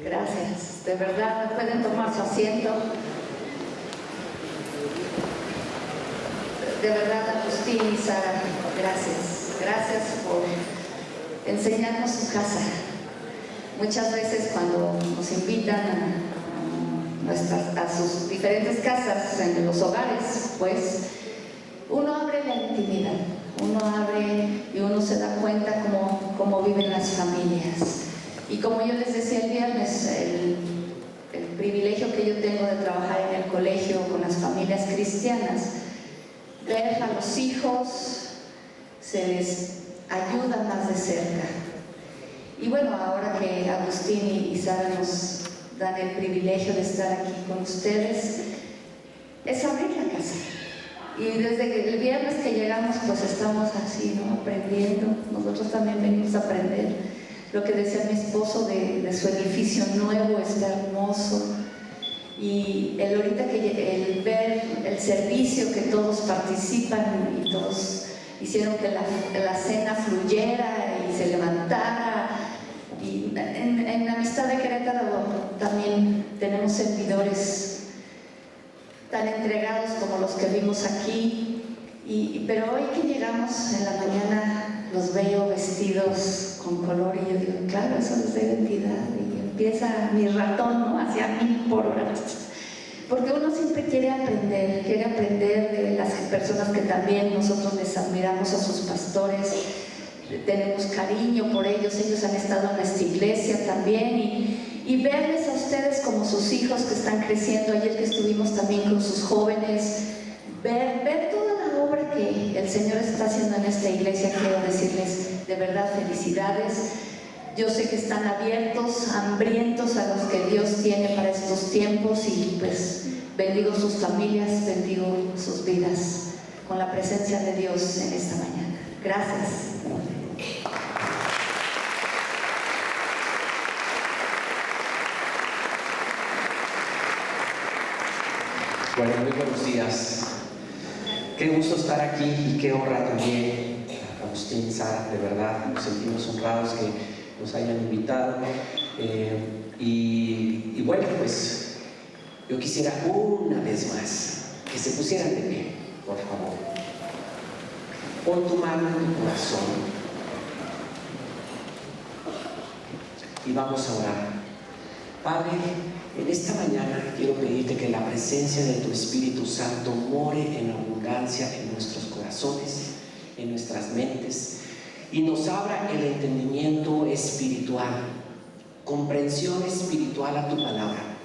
Gracias. De verdad, pueden tomar su asiento. De verdad, Agustín y Sara, gracias. Gracias por enseñarnos su casa. Muchas veces cuando nos invitan a sus diferentes casas, en los hogares, pues uno abre la intimidad, uno abre y uno se da cuenta cómo viven las familias. Y como yo les decía el viernes, el privilegio que yo tengo de trabajar en el colegio con las familias cristianas, ver a los hijos, se les ayuda más de cerca. Y bueno, ahora que Agustín y Sara nos dan el privilegio de estar aquí con ustedes, es abrir la casa. Y desde el viernes que llegamos, pues estamos así, ¿no? Aprendiendo. Nosotros también venimos a aprender. Lo que decía mi esposo de su edificio nuevo está hermoso. Y ahorita el ver el servicio que todos participan y todos hicieron que la cena fluyera y se levantara. Y en Amistad de Querétaro también tenemos servidores tan entregados como los que vimos aquí. Pero hoy que llegamos en la mañana los veo vestidos con color y yo digo, claro, eso les da identidad. Y empieza mi ratón, ¿no? Hacia 1000 por hora. Porque uno siempre quiere aprender de las personas que también nosotros les admiramos, a sus pastores, tenemos cariño por ellos han estado en nuestra iglesia también, y verles a ustedes como sus hijos que están creciendo. Ayer que estuvimos también con sus jóvenes, ver toda la obra que el Señor está haciendo en esta iglesia, quiero decirles de verdad felicidades. Yo sé que están abiertos, hambrientos a los que Dios tiene para estos tiempos, y pues bendigo sus familias, bendigo sus vidas con la presencia de Dios en esta mañana. Gracias. Bueno, muy buenos días. Qué gusto estar aquí y qué honra también, Agustín, Sara, de verdad, nos sentimos honrados que nos hayan invitado. Y bueno, pues yo quisiera una vez más que se pusieran de pie, por favor. Pon tu mano en tu corazón y vamos a orar. Padre, en esta mañana quiero pedirte que la presencia de tu Espíritu Santo more en abundancia en nuestros corazones, en nuestras mentes, y nos abra el entendimiento espiritual, comprensión espiritual a tu palabra.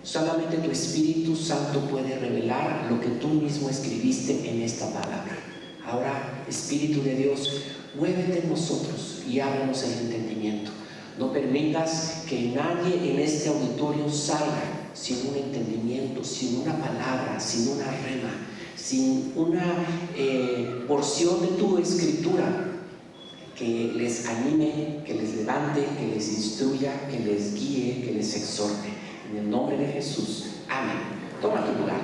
Solamente tu Espíritu Santo puede revelar lo que tú mismo escribiste en esta palabra. Ahora, Espíritu de Dios, muévete en nosotros y ábranos el entendimiento. No permitas que nadie en este auditorio salga sin un entendimiento, sin una palabra, sin una rema, sin una porción de tu escritura que les anime, que les levante, que les instruya, que les guíe, que les exhorte. En el nombre de Jesús. Amén. Toma tu lugar.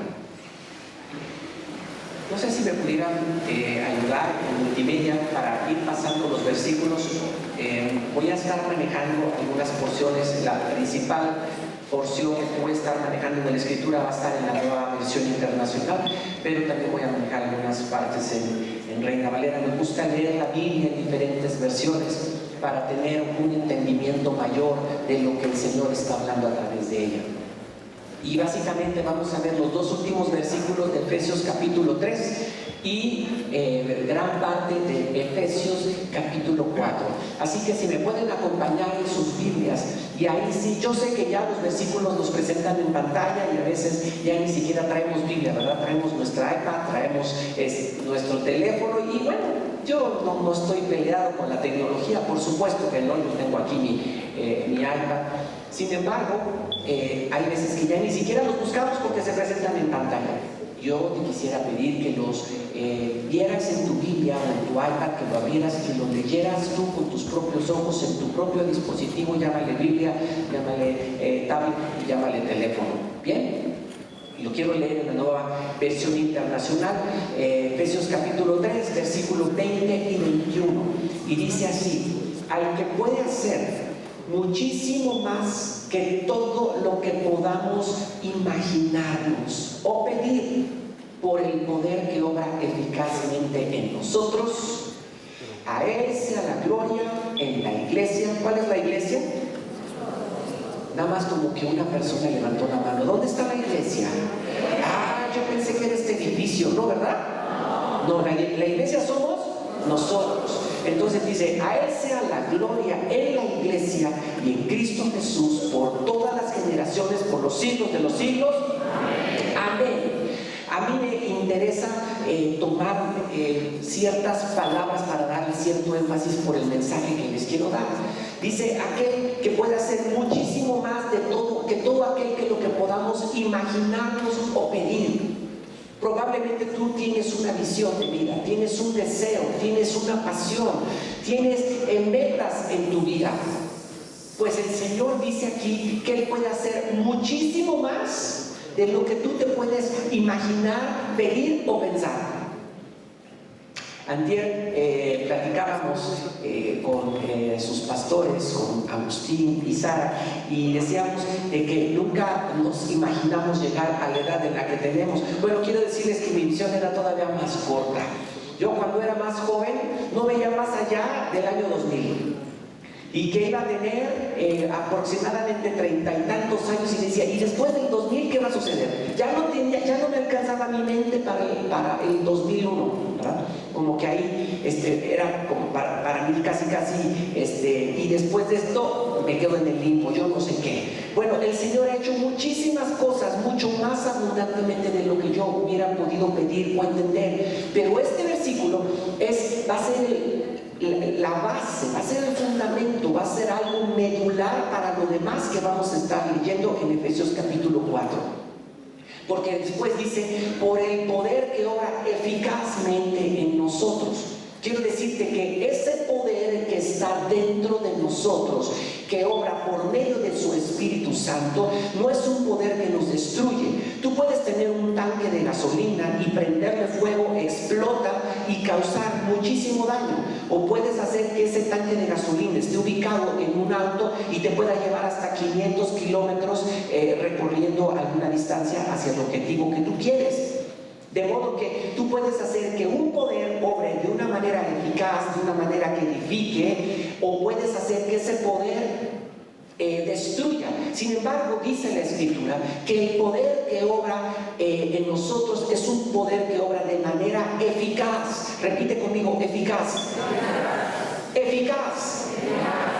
No sé si me pudieran ayudar en multimedia para ir pasando los versículos. Voy a estar manejando algunas porciones. La principal porción que voy a estar manejando en la escritura va a estar en la Nueva Versión Internacional, pero también voy a manejar algunas partes en Reina Valera. Me gusta leer la Biblia en diferentes versiones para tener un entendimiento mayor de lo que el Señor está hablando a través de ella. Y básicamente vamos a ver los dos últimos versículos de Efesios capítulo 3 y gran parte de Efesios capítulo 4. Así que si me pueden acompañar en sus Biblias, y ahí sí, yo sé que ya los versículos los presentan en pantalla y a veces ya ni siquiera traemos Biblia, ¿verdad? Traemos nuestra iPad, traemos nuestro teléfono, y bueno, yo no estoy peleado con la tecnología, por supuesto que no, yo tengo aquí mi iPad. Sin embargo, hay veces que ya ni siquiera los buscamos porque se presentan en pantalla. Yo te quisiera pedir que los vieras en tu Biblia o en tu iPad, que lo abrieras, que lo leyeras tú con tus propios ojos, en tu propio dispositivo, llámale Biblia, llámale tablet y llámale teléfono. ¿Bien? Lo quiero leer en la Nueva Versión Internacional, Efesios capítulo 3, versículos 20 y 21. Y dice así: al que puede hacer muchísimo más que todo lo que podamos imaginarnos o pedir, por el poder que obra eficazmente en nosotros. A Él sea la gloria en la iglesia. ¿Cuál es la iglesia? Nada más como que una persona levantó la mano. ¿Dónde está la iglesia? Ah, yo pensé que era este edificio, ¿no, verdad? No, la iglesia somos nosotros. Entonces dice, a Él sea la gloria en la iglesia y en Cristo Jesús por todas las generaciones, por los siglos de los siglos. Amén. A mí me interesa tomar ciertas palabras para darle cierto énfasis por el mensaje que les quiero dar. Dice, aquel que puede hacer muchísimo más de todo, que todo aquel que lo que podamos imaginarnos o pedir. Probablemente tú tienes una visión de vida, tienes un deseo, tienes una pasión, tienes metas en tu vida. Pues el Señor dice aquí que Él puede hacer muchísimo más de lo que tú te puedes imaginar, pedir o pensar. Antier platicábamos con sus pastores, con Agustín y Sara, y decíamos de que nunca nos imaginamos llegar a la edad en la que tenemos. Bueno, quiero decirles que mi visión era todavía más corta. Yo cuando era más joven no veía más allá del año 2000 y que iba a tener aproximadamente 30 y tantos años, y decía, ¿y después del 2000 qué va a suceder? Ya no me alcanzaba mi mente para el 2001, ¿verdad? Como que ahí era como para mí casi, y después de esto me quedo en el limbo, yo no sé qué. Bueno, el Señor ha hecho muchísimas cosas, mucho más abundantemente de lo que yo hubiera podido pedir o entender, pero este versículo va a ser la base, va a ser el fundamento, va a ser algo medular para lo demás que vamos a estar leyendo en Efesios capítulo 4. Porque después dice, por el poder que obra eficazmente en nosotros. Quiero decirte que ese poder que está dentro de nosotros, que obra por medio de su Espíritu Santo, no es un poder que nos destruye. Tú puedes tener un tanque de gasolina y prenderle fuego, explota y causar muchísimo daño. O puedes hacer que ese tanque de gasolina esté ubicado en un auto y te pueda llevar hasta 500 kilómetros recorriendo alguna distancia hacia el objetivo que tú quieres. De modo que tú puedes hacer que un poder obre de una manera eficaz, de una manera que edifique, o puedes hacer que ese poder destruya. Sin embargo, dice la Escritura que el poder que obra en nosotros es un poder que obra de manera eficaz. Repite conmigo, eficaz. Eficaz.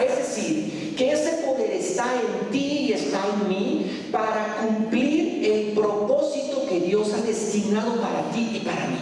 Es decir, que ese poder está en ti y está en mí para cumplir el propósito que Dios ha destinado para ti y para mí.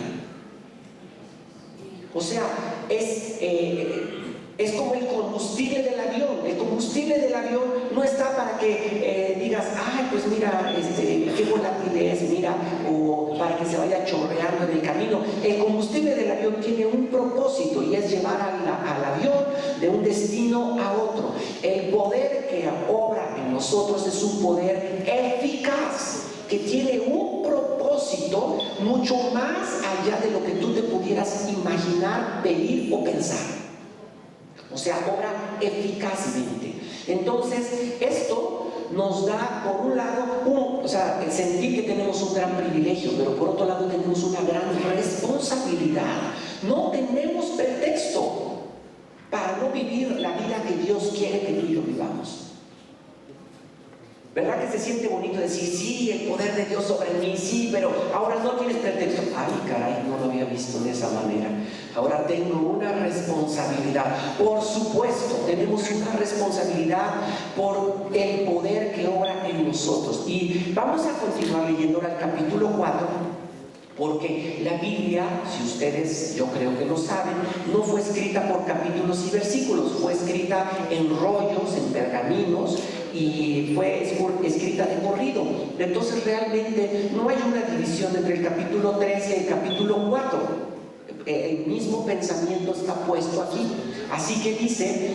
O sea, es como el combustible del avión. El combustible del avión no está para que digas, ay, pues mira, qué volátil es, mira, o para que se vaya chorreando en el camino. El combustible del avión tiene un propósito y es llevar al avión de un destino a otro. El poder que obra en nosotros es un poder eficaz, que tiene un propósito mucho más allá de lo que tú te pudieras imaginar, pedir o pensar. O sea, obra eficazmente. Entonces, esto nos da, por un lado, el sentir que tenemos un gran privilegio, pero por otro lado tenemos una gran responsabilidad. No tenemos pretexto para no vivir la vida que Dios quiere que tú y yo vivamos. ¿Verdad que se siente bonito decir, sí, el poder de Dios sobre mí, sí, pero ahora no tienes pretexto? Ay, caray, no lo había visto de esa manera. Ahora tengo una responsabilidad. Por supuesto, tenemos una responsabilidad por el poder que obra en nosotros. Y vamos a continuar leyendo ahora el capítulo 4, porque la Biblia, si ustedes, yo creo que lo saben, no fue escrita por capítulos y versículos, fue escrita en rollos, en pergaminos, y fue escrita de corrido. Entonces realmente no hay una división entre el capítulo 3 y el capítulo 4. El mismo pensamiento está puesto aquí. Así que dice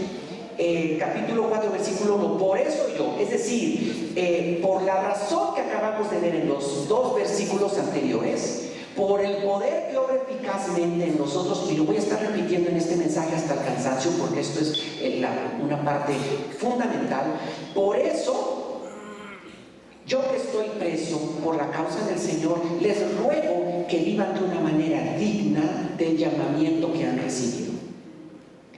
capítulo 4 versículo 1, por eso yo, es decir, por la razón que acabamos de ver en los dos versículos anteriores, por el poder que obra eficazmente en nosotros, y lo voy a estar repitiendo en este mensaje hasta el cansancio, porque esto es una parte fundamental. Por eso, yo que estoy preso por la causa del Señor, les ruego que vivan de una manera digna del llamamiento que han recibido.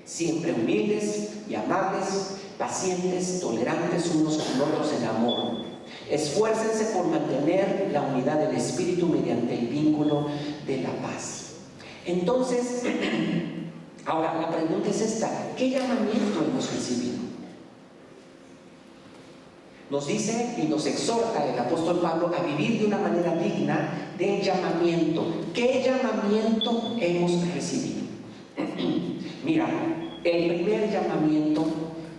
Siempre humildes y amables, pacientes, tolerantes unos con otros en amor. Esfuércense por mantener la unidad del Espíritu mediante el vínculo de la paz. Entonces, ahora la pregunta es esta: ¿qué llamamiento hemos recibido? Nos dice y nos exhorta el apóstol Pablo a vivir de una manera digna del llamamiento. ¿Qué llamamiento hemos recibido? Mira, el primer llamamiento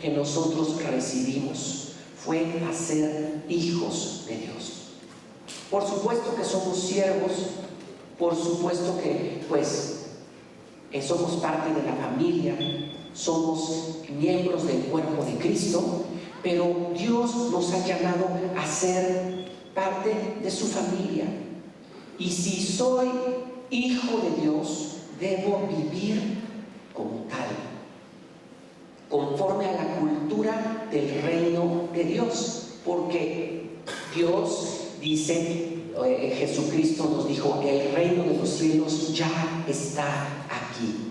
que nosotros recibimos fue a ser hijos de Dios. Por supuesto que somos siervos, por supuesto que somos parte de la familia, somos miembros del cuerpo de Cristo, pero Dios nos ha llamado a ser parte de su familia. Y si soy hijo de Dios, debo vivir como tal, conforme a la cultura del reino de Dios, porque Dios dice, Jesucristo nos dijo, el reino de los cielos ya está aquí.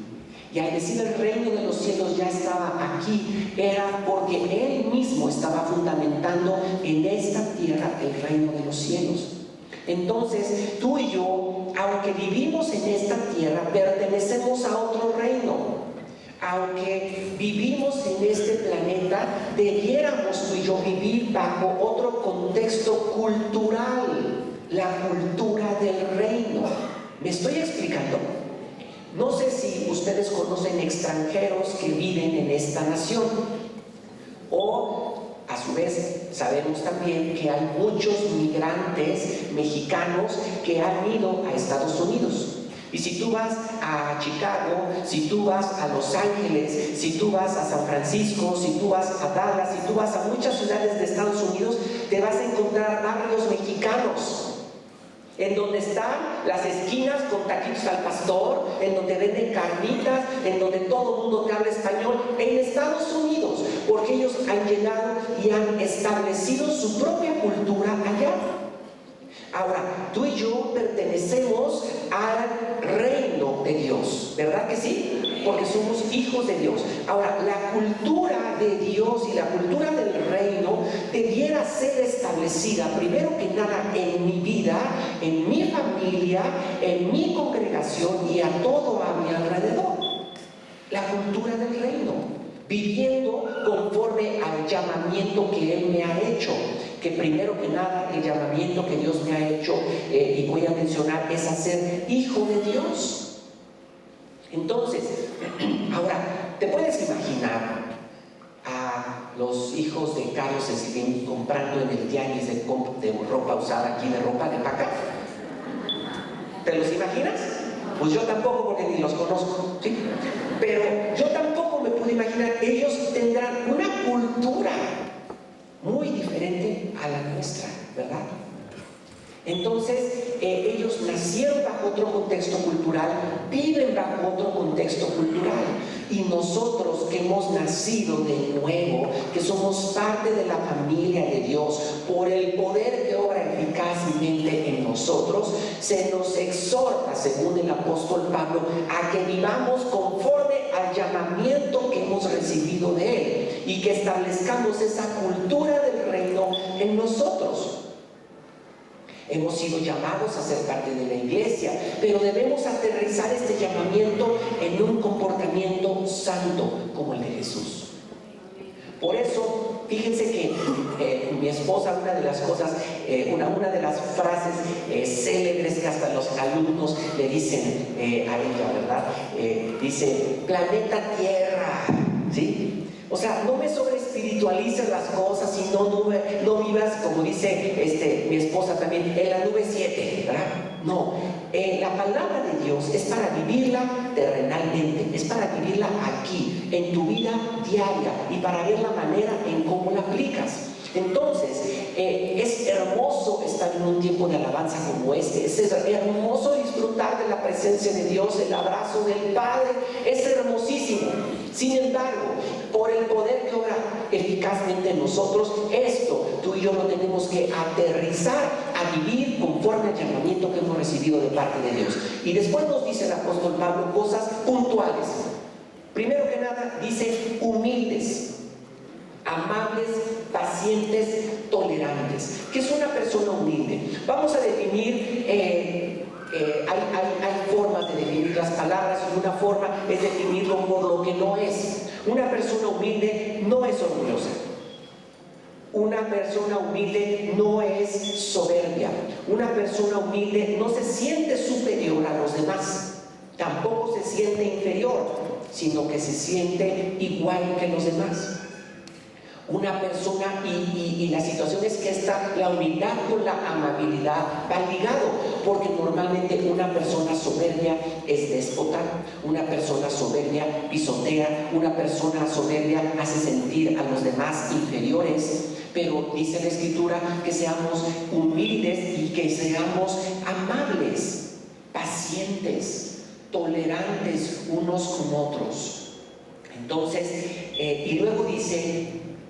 Y al decir el reino de los cielos ya estaba aquí, era porque Él mismo estaba fundamentando en esta tierra el reino de los cielos. Entonces, tú y yo, aunque vivimos en esta tierra, pertenecemos a otro reino. Aunque vivimos en este planeta, debiéramos tú y yo vivir bajo otro contexto cultural, la cultura del reino. ¿Me estoy explicando? No sé si ustedes conocen extranjeros que viven en esta nación, o a su vez sabemos también que hay muchos migrantes mexicanos que han ido a Estados Unidos. Y si tú vas a Chicago, si tú vas a Los Ángeles, si tú vas a San Francisco, si tú vas a Dallas, si tú vas a muchas ciudades de Estados Unidos, te vas a encontrar barrios mexicanos, en donde están las esquinas con taquitos al pastor, en donde venden carnitas, en donde todo el mundo te habla español, en Estados Unidos, porque ellos han llegado y han establecido su propia cultura allá. Ahora, tú y yo pertenecemos al reino de Dios, ¿verdad que sí? Porque somos hijos de Dios. Ahora, la cultura de Dios y la cultura del reino debiera ser establecida, primero que nada, en mi vida, en mi familia, en mi congregación y a todo a mi alrededor. La cultura del reino, viviendo conforme al llamamiento que Él me ha hecho. Que primero que nada el llamamiento que Dios me ha hecho, y voy a mencionar, es a ser hijo de Dios. Entonces, ahora, ¿te puedes imaginar a los hijos de Carlos Slim comprando en el tianguis de ropa usada aquí, de ropa de paca? ¿Te los imaginas? Pues yo tampoco, porque ni los conozco, ¿sí? Pero yo tampoco me puedo imaginar. Ellos tendrán una cultura muy diferente a la nuestra, ¿verdad? Entonces, ellos nacieron bajo otro contexto cultural, viven bajo otro contexto cultural, y nosotros que hemos nacido de nuevo, que somos parte de la familia de Dios, por el poder que obra eficazmente en nosotros, se nos exhorta, según el apóstol Pablo, a que vivamos conforme al llamamiento que hemos recibido de Él, y que establezcamos esa cultura del reino en nosotros. Hemos sido llamados a ser parte de la iglesia, pero debemos aterrizar este llamamiento en un comportamiento santo como el de Jesús. Por eso, fíjense que mi esposa, una de las cosas, una de las frases célebres que hasta los alumnos le dicen a ella, ¿verdad? Dice, planeta Tierra, ¿sí? O sea, no me sobreespiritualices las cosas y no vivas, como dice mi esposa también, en la nube 7, ¿verdad? No, la palabra de Dios es para vivirla terrenalmente, es para vivirla aquí, en tu vida diaria, y para ver la manera en cómo la aplicas. Entonces, es hermoso estar en un tiempo de alabanza como este. Es hermoso disfrutar de la presencia de Dios, el abrazo del Padre. Es hermosísimo. Sin embargo, por el poder que obra eficazmente en nosotros, esto tú y yo lo tenemos que aterrizar a vivir conforme al llamamiento que hemos recibido de parte de Dios. Y después nos dice el apóstol Pablo cosas puntuales. Primero que nada dice humildes, amables, pacientes, tolerantes. ¿Qué es una persona humilde? Vamos a definir, hay formas de definir las palabras, y una forma es definirlo por lo que no es. Una persona humilde no es orgullosa. Una persona humilde no es soberbia. Una persona humilde no se siente superior a los demás. Tampoco se siente inferior, sino que se siente igual que los demás. Una persona, y la situación es que la humildad con la amabilidad va ligado, porque normalmente una persona soberbia es déspota, una persona soberbia pisotea, una persona soberbia hace sentir a los demás inferiores. Pero dice la Escritura que seamos humildes y que seamos amables, pacientes, tolerantes unos con otros. Entonces, y luego dice: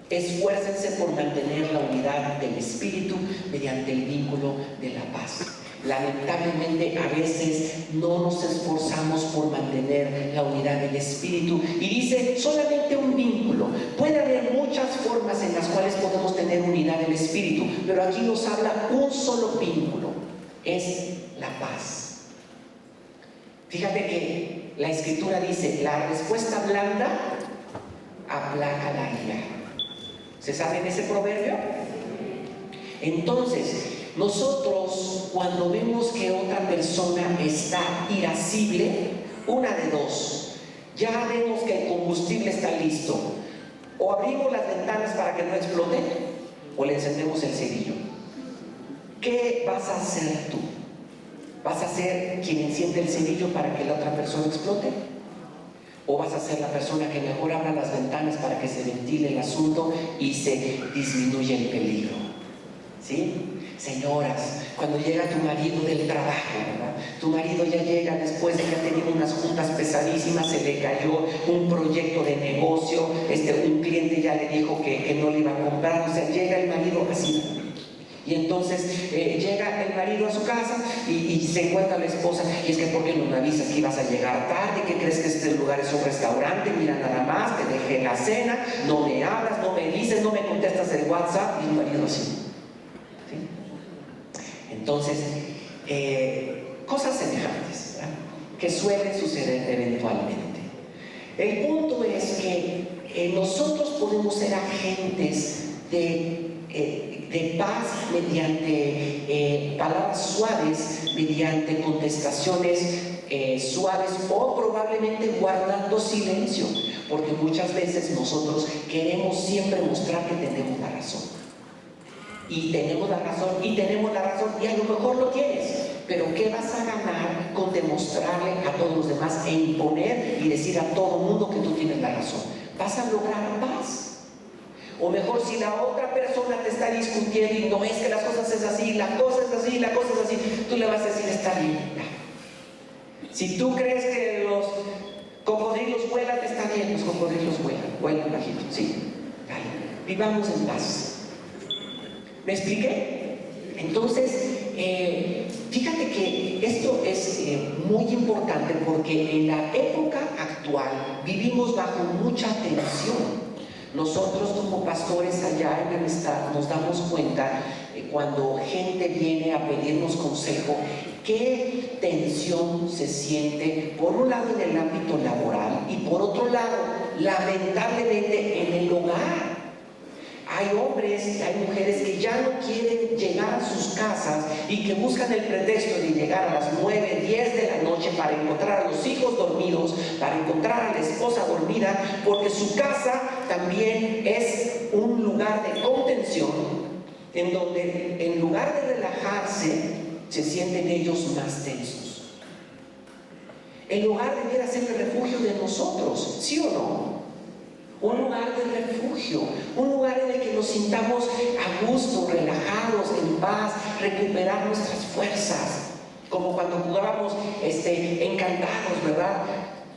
esfuércense por mantener la unidad del Espíritu mediante el vínculo de la paz. Lamentablemente a veces no nos esforzamos por mantener la unidad del Espíritu, y dice solamente un vínculo. Puede haber muchas formas en las cuales podemos tener unidad del Espíritu, pero aquí nos habla un solo vínculo, es la paz. Fíjate que la Escritura dice: la respuesta blanda aplaca la ira. ¿Se sabe ese proverbio? Entonces, nosotros cuando vemos que otra persona está irascible, una de dos: ya vemos que el combustible está listo, o abrimos las ventanas para que no explote, o le encendemos el cerillo. ¿Qué vas a hacer tú? ¿Vas a ser quien enciende el cerillo para que la otra persona explote? ¿O vas a ser la persona que mejor abra las ventanas para que se ventile el asunto y se disminuya el peligro? ¿Sí? Señoras, cuando llega tu marido del trabajo, ¿verdad? Tu marido ya llega después de que ha tenido unas juntas pesadísimas, se le cayó un proyecto de negocio, un cliente ya le dijo que no le iba a comprar, o sea, llega el marido así. Y entonces llega el marido a su casa y se encuentra la esposa: y es que ¿por qué no me avisas que ibas a llegar tarde? ¿Qué crees que este lugar es un restaurante? Mira nada más, te dejé la cena, no me hablas, no me dices, no me contestas el WhatsApp. Y el marido así, ¿sí? Entonces, cosas semejantes, ¿verdad?, que suelen suceder eventualmente. El punto es que nosotros podemos ser agentes de paz mediante palabras suaves, mediante contestaciones suaves, o probablemente guardando silencio, porque muchas veces nosotros queremos siempre mostrar que tenemos la razón. Y tenemos la razón, y a lo mejor lo tienes, pero ¿qué vas a ganar con demostrarle a todos los demás e imponer y decir a todo el mundo que tú tienes la razón? Vas a lograr paz. O mejor, si la otra persona te está discutiendo y no es que las cosas es así, la cosa es así, la cosa es así, tú le vas a decir: está bien. Si tú crees que los cocodrilos vuelan, está bien, los cocodrilos vuelan bajito, sí. Vale. Vivamos en paz. ¿Me expliqué? Entonces, fíjate que esto es muy importante, porque en la época actual vivimos bajo mucha tensión. Nosotros como pastores allá en Amistad nos damos cuenta cuando gente viene a pedirnos consejo, qué tensión se siente, por un lado en el ámbito laboral y por otro lado, lamentablemente, en el hogar. Hay hombres y hay mujeres que ya no quieren llegar a sus casas y que buscan el pretexto de llegar a las 9, 10 de la noche para encontrar a los hijos dormidos, para encontrar a la esposa dormida, porque su casa también es un lugar de contención, en donde en lugar de relajarse, se sienten ellos más tensos. El hogar debiera ser el refugio de nosotros, ¿sí o no? Un lugar de refugio, un lugar en el que nos sintamos a gusto, relajados, en paz, recuperar nuestras fuerzas. Como cuando jugábamos encantados, ¿verdad?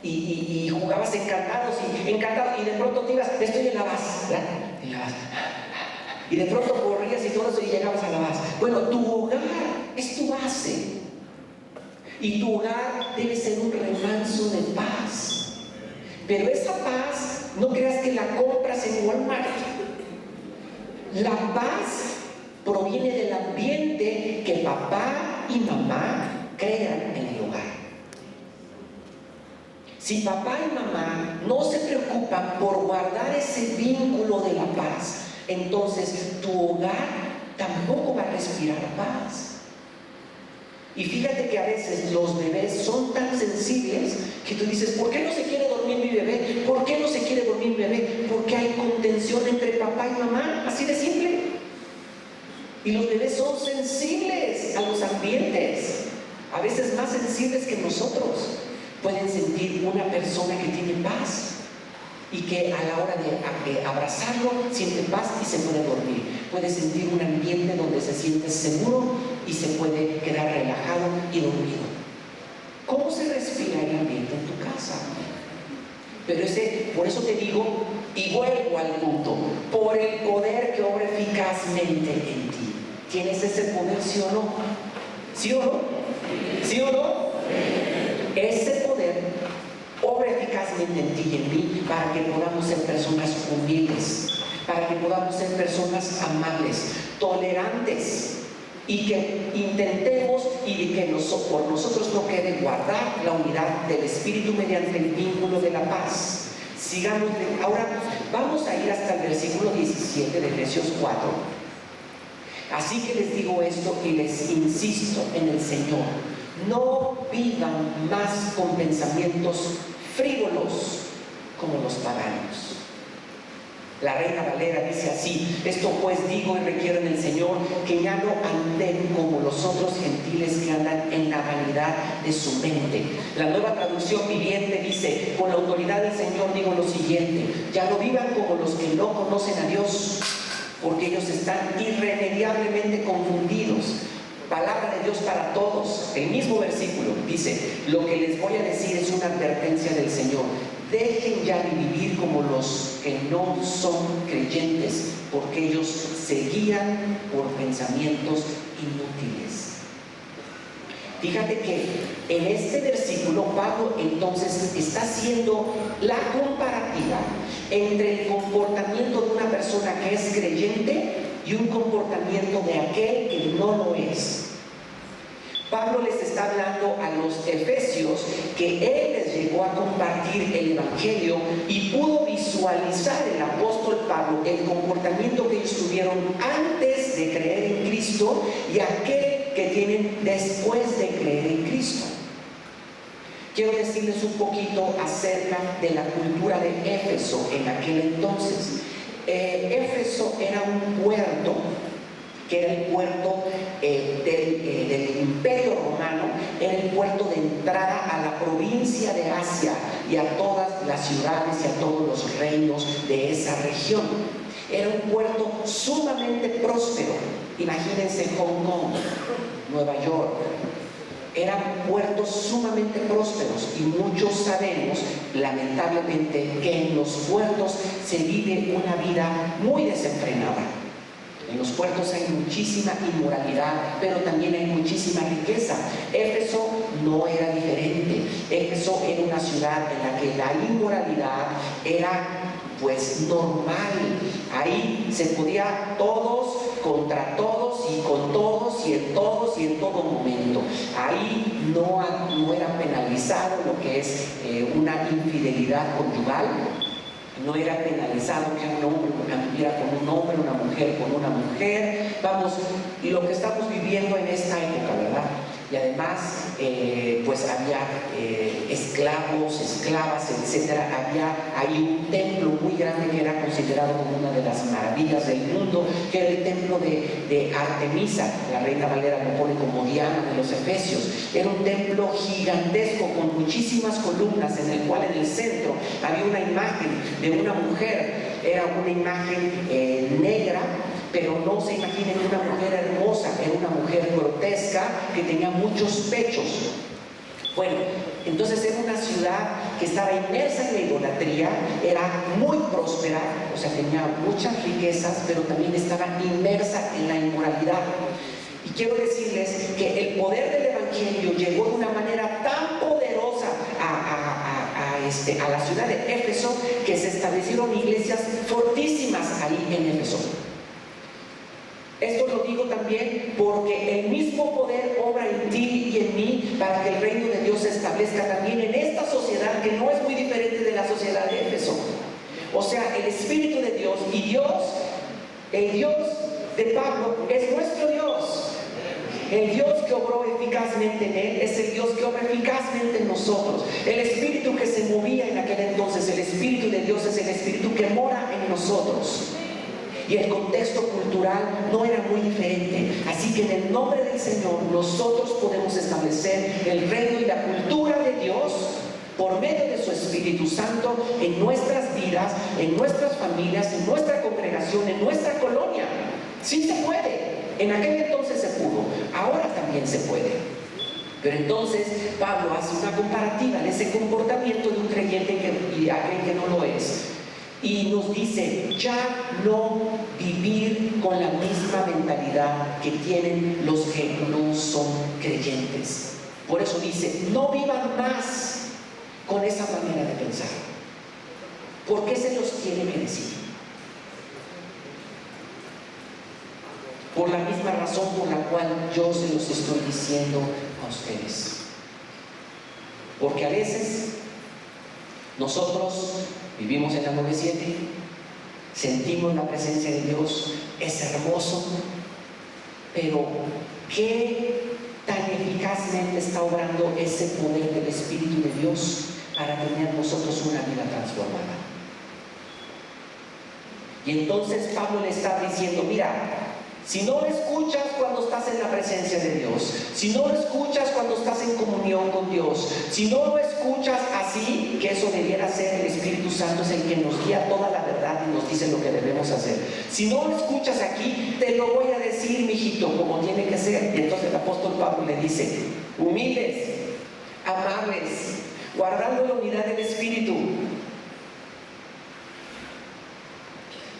Y jugabas encantados y de pronto te ibas, estoy en la base, ¿verdad? Y de pronto corrías y todo eso y llegabas a la base. Bueno, tu hogar es tu base. Y tu hogar debe ser un remanso de paz. Pero esa paz, no creas que la compras en Walmart. La paz proviene del ambiente que papá y mamá crean en el hogar. Si papá y mamá no se preocupan por guardar ese vínculo de la paz, entonces tu hogar tampoco va a respirar paz. Y fíjate que a veces los bebés son tan sensibles que tú dices, ¿por qué no se quiere dormir mi bebé? ¿Por qué no se quiere dormir mi bebé? Porque hay contención entre papá y mamá, así de simple. Y los bebés son sensibles a los ambientes, a veces más sensibles que nosotros. Pueden sentir una persona que tiene paz y que a la hora de abrazarlo siente paz y se puede dormir. Puede sentir un ambiente donde se siente seguro y se puede quedar relajado y dormido. ¿Cómo se respira el ambiente en tu casa? Pero por eso te digo, y vuelvo al punto, por el poder que obra eficazmente en ti. ¿Tienes ese poder, sí o no? ¿Sí o no? ¿Sí o no? Ese poder obra eficazmente en ti y en mí para que podamos ser personas humildes, para que podamos ser personas amables, tolerantes, y que intentemos y que por nosotros no quede guardar la unidad del Espíritu mediante el vínculo de la paz. Sigamos. Ahora vamos a ir hasta el versículo 17 de Efesios 4. Así que les digo esto y les insisto en el Señor: no vivan más con pensamientos frívolos como los paganos. La Reina Valera dice así: esto pues digo y requiero en el Señor, que ya no anden como los otros gentiles que andan en la vanidad de su mente. La Nueva Traducción Viviente dice: con la autoridad del Señor digo lo siguiente, ya no vivan como los que no conocen a Dios, porque ellos están irremediablemente confundidos. Palabra de Dios para todos. El mismo versículo dice: lo que les voy a decir es una advertencia del Señor. Dejen ya de vivir como los que no son creyentes, porque ellos se guían por pensamientos inútiles. Fíjate que en este versículo Pablo entonces está haciendo la comparativa entre el comportamiento de una persona que es creyente y un comportamiento de aquel que no lo es. Pablo les está hablando a los efesios que él les llegó a compartir el Evangelio y pudo visualizar el apóstol Pablo el comportamiento que ellos tuvieron antes de creer en Cristo y aquel que tienen después de creer en Cristo. Quiero decirles un poquito acerca de la cultura de Éfeso en aquel entonces. Éfeso era un puerto, que era el puerto del Imperio Romano, era el puerto de entrada a la provincia de Asia y a todas las ciudades y a todos los reinos de esa región. Era un puerto sumamente próspero. Imagínense Hong Kong, Nueva York. Eran puertos sumamente prósperos y muchos sabemos, lamentablemente, que en los puertos se vive una vida muy desenfrenada. En los puertos hay muchísima inmoralidad, pero también hay muchísima riqueza. Éfeso no era diferente. Éfeso era una ciudad en la que la inmoralidad era pues normal. Ahí se podía todos contra todos y con todos y en todos y en todo momento. Ahí no era penalizado lo que es una infidelidad conyugal. No era penalizado que un hombre anduviera con un hombre, una mujer con una mujer. Vamos, y lo que estamos viviendo en esta época, ¿verdad? Y además, pues había esclavos, esclavas, etcétera. Había ahí un templo muy grande que era considerado como una de las maravillas del mundo, que era el templo de Artemisa. La Reina Valera lo pone como Diana de los Efesios. Era un templo gigantesco con muchísimas columnas, en el cual en el centro había una imagen de una mujer. Era una imagen negra, pero no se imaginen una mujer hermosa, era una mujer grotesca que tenía muchos pechos. Bueno, entonces era una ciudad que estaba inmersa en la idolatría, era muy próspera, o sea, tenía muchas riquezas, pero también estaba inmersa en la inmoralidad. Y quiero decirles que el poder del Evangelio llegó de una manera tan poderosa a la ciudad de Éfeso, que se establecieron iglesias fortísimas ahí en Éfeso. Esto lo digo también porque el mismo poder obra en ti y en mí para que el reino de Dios se establezca también en esta sociedad, que no es muy diferente de la sociedad de Éfeso. O sea, el Espíritu de Dios y Dios, el Dios de Pablo, es nuestro Dios. El Dios que obró eficazmente en él es el Dios que obra eficazmente en nosotros. El Espíritu que se movía en aquel entonces, el Espíritu de Dios, es el Espíritu que mora en nosotros. Y el contexto cultural no era muy diferente. Así que en el nombre del Señor nosotros podemos establecer el reino y la cultura de Dios por medio de su Espíritu Santo en nuestras vidas, en nuestras familias, en nuestra congregación, en nuestra colonia. Sí se puede. En aquel entonces se pudo, ahora también se puede. Pero entonces Pablo hace una comparativa de ese comportamiento de un creyente y de aquel que no lo es. Y nos dice, ya no vivir con la misma mentalidad que tienen los que no son creyentes. Por eso dice, no vivan más con esa manera de pensar. ¿Por qué se los tiene que decir? Por la misma razón por la cual yo se los estoy diciendo a ustedes. Porque a veces nosotros vivimos en la 9-7, sentimos la presencia de Dios, es hermoso, pero ¿qué tan eficazmente está obrando ese poder del Espíritu de Dios para tener nosotros una vida transformada? Y entonces Pablo le está diciendo, mira, si no lo escuchas cuando estás en la presencia de Dios, si no lo escuchas cuando estás en comunión con Dios, si no lo escuchas así, que eso debiera ser el Espíritu Santo, es el que nos guía toda la verdad y nos dice lo que debemos hacer. Si no lo escuchas aquí, te lo voy a decir, mijito, como tiene que ser. Y entonces el apóstol Pablo le dice, humildes, amables, guardando la unidad del Espíritu.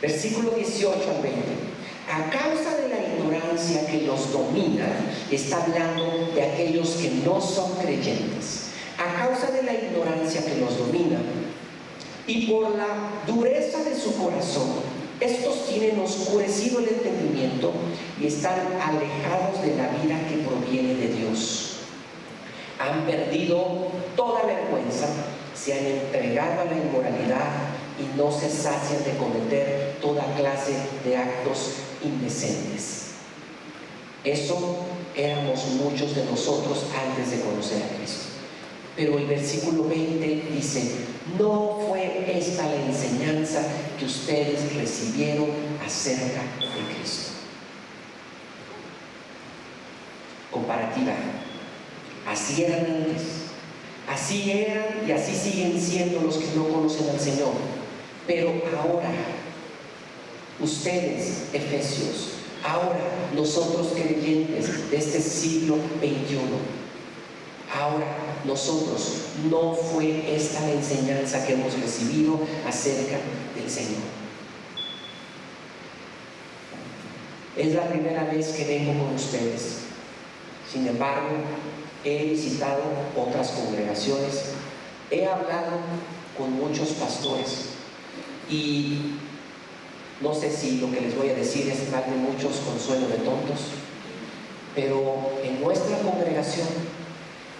Versículo 18 al 20. A causa de la ignorancia que los domina, está hablando de aquellos que no son creyentes. A causa de la ignorancia que los domina y por la dureza de su corazón, estos tienen oscurecido el entendimiento y están alejados de la vida que proviene de Dios. Han perdido toda vergüenza, se han entregado a la inmoralidad y no se sacian de cometer toda clase de actos indecentes. Eso éramos muchos de nosotros antes de conocer a Cristo. Pero el versículo 20 dice, no fue esta la enseñanza que ustedes recibieron acerca de Cristo. Comparativa. Así eran antes, así eran y así siguen siendo los que no conocen al Señor. Pero ahora, ustedes, Efesios, ahora nosotros creyentes de este siglo XXI, ahora nosotros, no fue esta la enseñanza que hemos recibido acerca del Señor. Es la primera vez que vengo con ustedes. Sin embargo, he visitado otras congregaciones, he hablado con muchos pastores y no sé si lo que les voy a decir es mal de muchos, consuelo de tontos, pero en nuestra congregación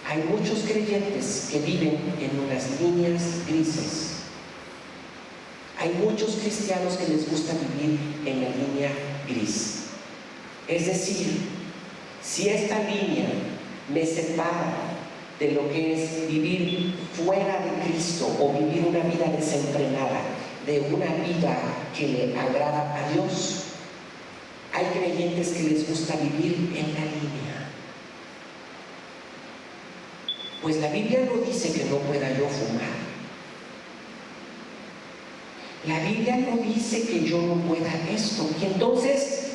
hay muchos creyentes que viven en unas líneas grises. Hay muchos cristianos que les gusta vivir en la línea gris. Es decir, si esta línea me separa de lo que es vivir fuera de Cristo o vivir una vida desenfrenada, de una vida que le agrada a Dios, hay creyentes que les gusta vivir en la línea. Pues la Biblia no dice que no pueda yo fumar. La Biblia no dice que yo no pueda esto. Y entonces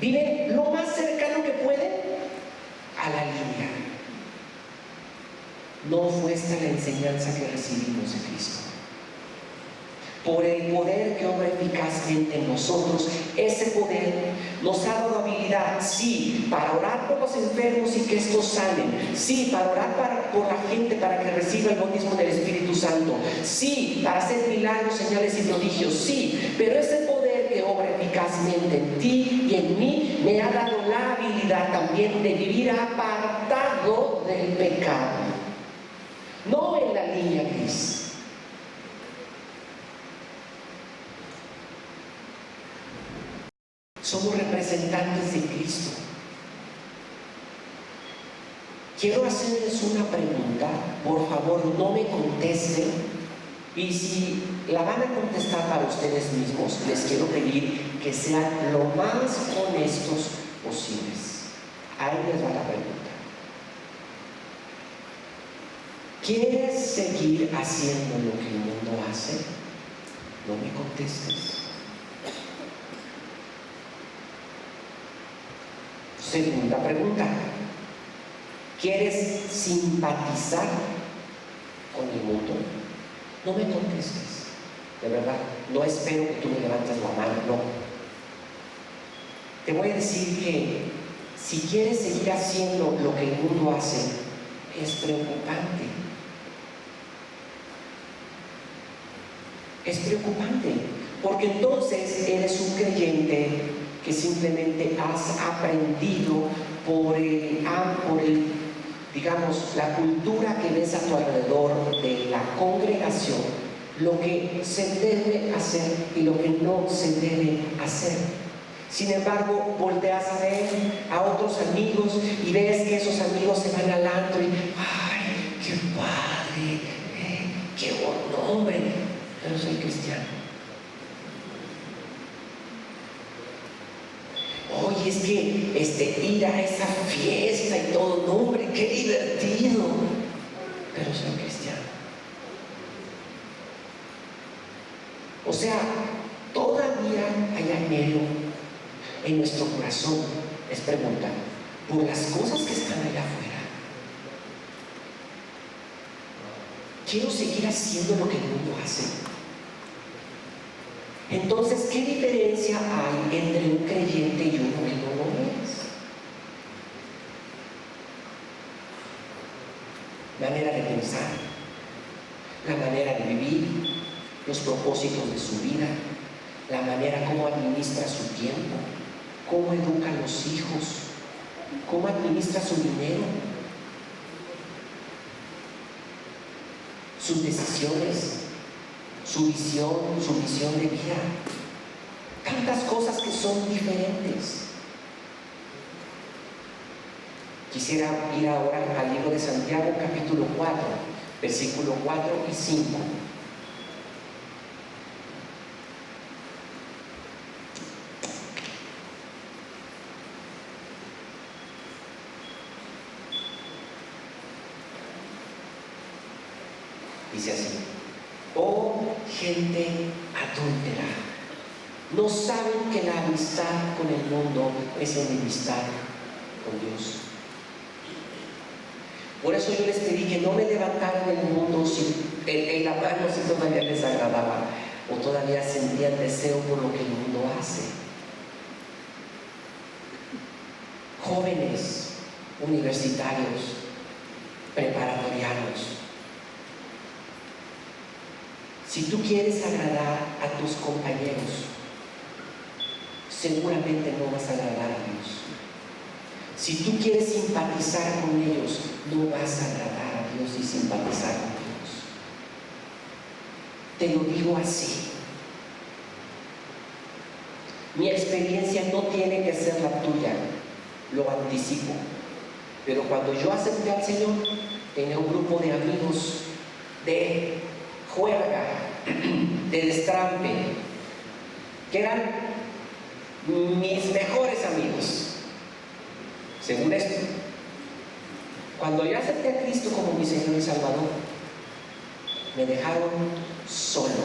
Viven lo más cercano que pueden a la línea. No fue esta la enseñanza que recibimos de Cristo. Por el poder que obra eficazmente en nosotros, ese poder nos ha dado habilidad, sí, para orar por los enfermos y que estos sanen, sí, para orar por la gente para que reciba el bautismo del Espíritu Santo, sí, para hacer milagros, señales y prodigios, sí, pero ese poder que obra eficazmente en ti y en mí me ha dado la habilidad también de vivir apartado del pecado, no en la línea gris. Somos representantes de Cristo. Quiero hacerles una pregunta, por favor no me contesten, y si la van a contestar para ustedes mismos, les quiero pedir que sean lo más honestos posibles. Ahí les va la pregunta. ¿Quieres seguir haciendo lo que el mundo hace? No me contestes. Segunda pregunta. ¿Quieres simpatizar con el mundo? No me contestes. De verdad, no espero que tú me levantes la mano, no. Te voy a decir que si quieres seguir haciendo lo que el mundo hace, es preocupante. Es preocupante, porque entonces eres un creyente que simplemente has aprendido por digamos, la cultura que ves a tu alrededor de la congregación, lo que se debe hacer y lo que no se debe hacer. Sin embargo, volteas a ver a otros amigos y ves que esos amigos se van al antro y ¡ay, qué padre! ¡Qué buen hombre! Yo no soy cristiano. Oye, es que ir a esa fiesta y todo, no, hombre, qué divertido. Pero soy cristiano. O sea, todavía hay anhelo en nuestro corazón, les preguntan, por las cosas que están allá afuera. Quiero seguir haciendo lo que el mundo hace. Entonces, ¿qué diferencia hay entre un creyente y uno que no lo es? Manera de pensar, la manera de vivir, los propósitos de su vida, la manera como administra su tiempo, cómo educa a los hijos, cómo administra su dinero, sus decisiones, su visión de vida. Tantas cosas que son diferentes. Quisiera ir ahora al libro de Santiago, capítulo 4, versículo 4 y 5. Dice así: oh gente adúltera, ¿no saben que la amistad con el mundo es enemistad con Dios? Por eso yo les pedí que no me levantaran el mundo en la mano si todavía les agradaba o todavía sentían deseo por lo que el mundo hace. Jóvenes, universitarios, preparatorianos, si tú quieres agradar a tus compañeros, seguramente no vas a agradar a Dios. Si tú quieres simpatizar con ellos, no vas a agradar a Dios y simpatizar con Dios. Te lo digo así. Mi experiencia no tiene que ser la tuya, lo anticipo. Pero cuando yo acepté al Señor, tenía un grupo de amigos de juerga, de destrampe, que eran mis mejores amigos. Según esto, cuando yo acepté a Cristo como mi Señor y Salvador, me dejaron solo.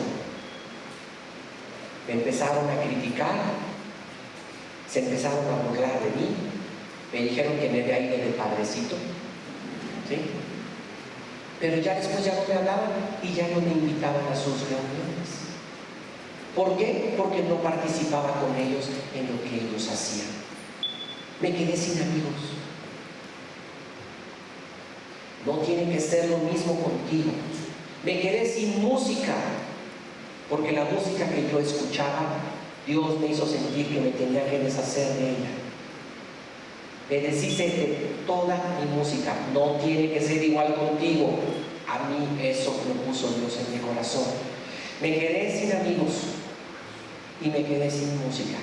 Me empezaron a criticar, se empezaron a burlar de mí, me dijeron que me había ido de padrecito, ¿sí? Pero ya después ya no me hablaban y ya no me invitaban a sus reuniones. ¿Por qué? Porque no participaba con ellos en lo que ellos hacían. Me quedé sin amigos. No tiene que ser lo mismo contigo. Me quedé sin música, porque la música que yo escuchaba, Dios me hizo sentir que me tenía que deshacer de ella. Me deshice de toda mi música. No tiene que ser igual contigo. A mí eso lo puso Dios en mi corazón. Me quedé sin amigos y me quedé sin música.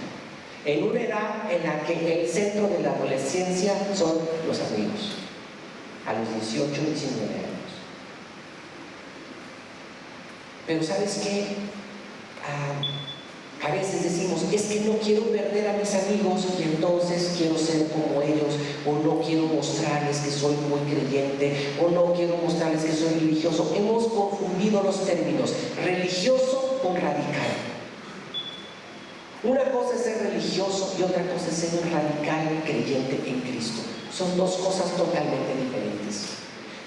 En una edad en la que el centro de la adolescencia son los amigos. A los 18, 19 años. Pero ¿sabes qué? A veces decimos, es que no quiero perder a mis amigos y entonces quiero ser como ellos, o no quiero mostrarles que soy muy creyente, o no quiero mostrarles que soy religioso. Hemos confundido los términos, religioso con radical. Una cosa es ser religioso y otra cosa es ser un radical creyente en Cristo. Son dos cosas totalmente diferentes.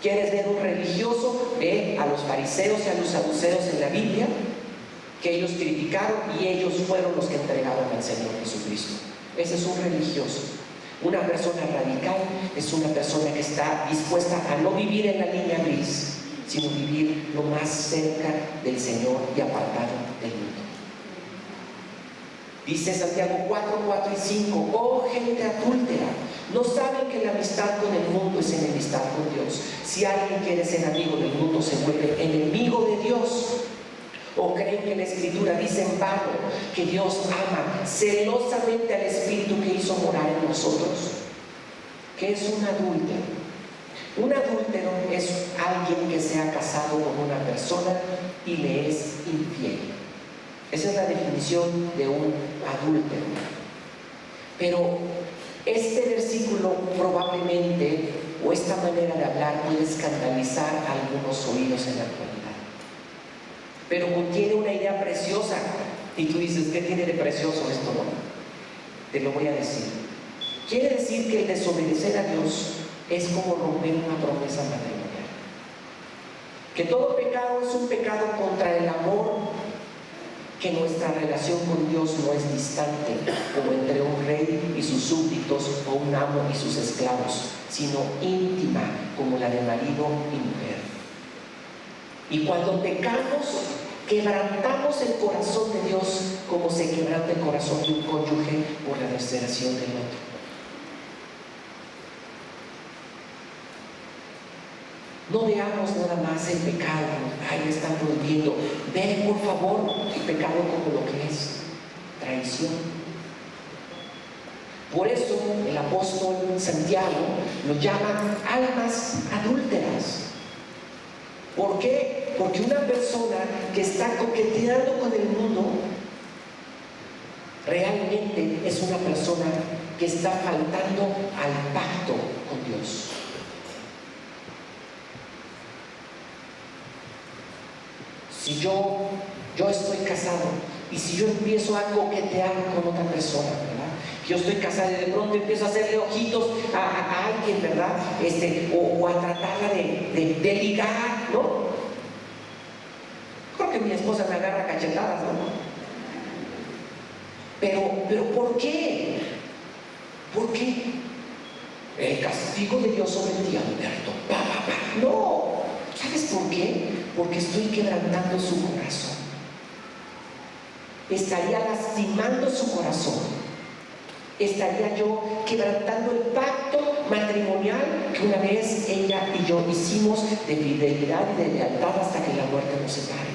¿Quieres ver un religioso? Ve a los fariseos y a los saduceos en la Biblia, que ellos criticaron y ellos fueron los que entregaron al Señor Jesucristo. Ese es un religioso. Una persona radical es una persona que está dispuesta a no vivir en la línea gris, sino vivir lo más cerca del Señor y apartado del mundo. Dice Santiago 4, 4 y 5, oh gente adúltera, ¿no saben que la amistad con el mundo es enemistad con Dios? Si alguien quiere ser amigo del mundo, se vuelve enemigo de Dios. ¿O creen que la Escritura dice en vano que Dios ama celosamente al Espíritu que hizo morar en nosotros? ¿Qué es un adúltero? Un adúltero es alguien que se ha casado con una persona y le es infiel. Esa es la definición de un adúltero. Pero este versículo probablemente, o esta manera de hablar, puede escandalizar a algunos oídos en la actualidad. Pero contiene una idea preciosa. Y tú dices, ¿qué tiene de precioso esto? No, te lo voy a decir. Quiere decir que el desobedecer a Dios es como romper una promesa matrimonial. Que todo pecado es un pecado contra el amor, que nuestra relación con Dios no es distante, como entre un rey y sus súbditos o un amo y sus esclavos, sino íntima, como la de marido y mujer. Y cuando pecamos, quebrantamos el corazón de Dios como se quebranta el corazón de un cónyuge por la desesperación del otro. No veamos nada más el pecado, ay, me están prohibiendo. Ve, por favor, el pecado como lo que es, traición. Por eso el apóstol Santiago lo llama almas adúlteras. ¿Por qué? Porque una persona que está coqueteando con el mundo realmente es una persona que está faltando al pacto con Dios. Si yo estoy casado y si yo empiezo a coquetear con otra persona, ¿verdad? Yo estoy casado y de pronto empiezo a hacerle ojitos a alguien, ¿verdad? O a tratarla de ligar, ¿no? Creo que mi esposa me agarra cachetadas, ¿no? Pero ¿por qué? ¿Por qué? El castigo de Dios sobre ti, Alberto. No. ¿Sabes por qué? Porque estoy quebrantando su corazón. Estaría lastimando su corazón. Estaría yo quebrantando el pacto matrimonial que una vez ella y yo hicimos de fidelidad y de lealtad hasta que la muerte nos separe.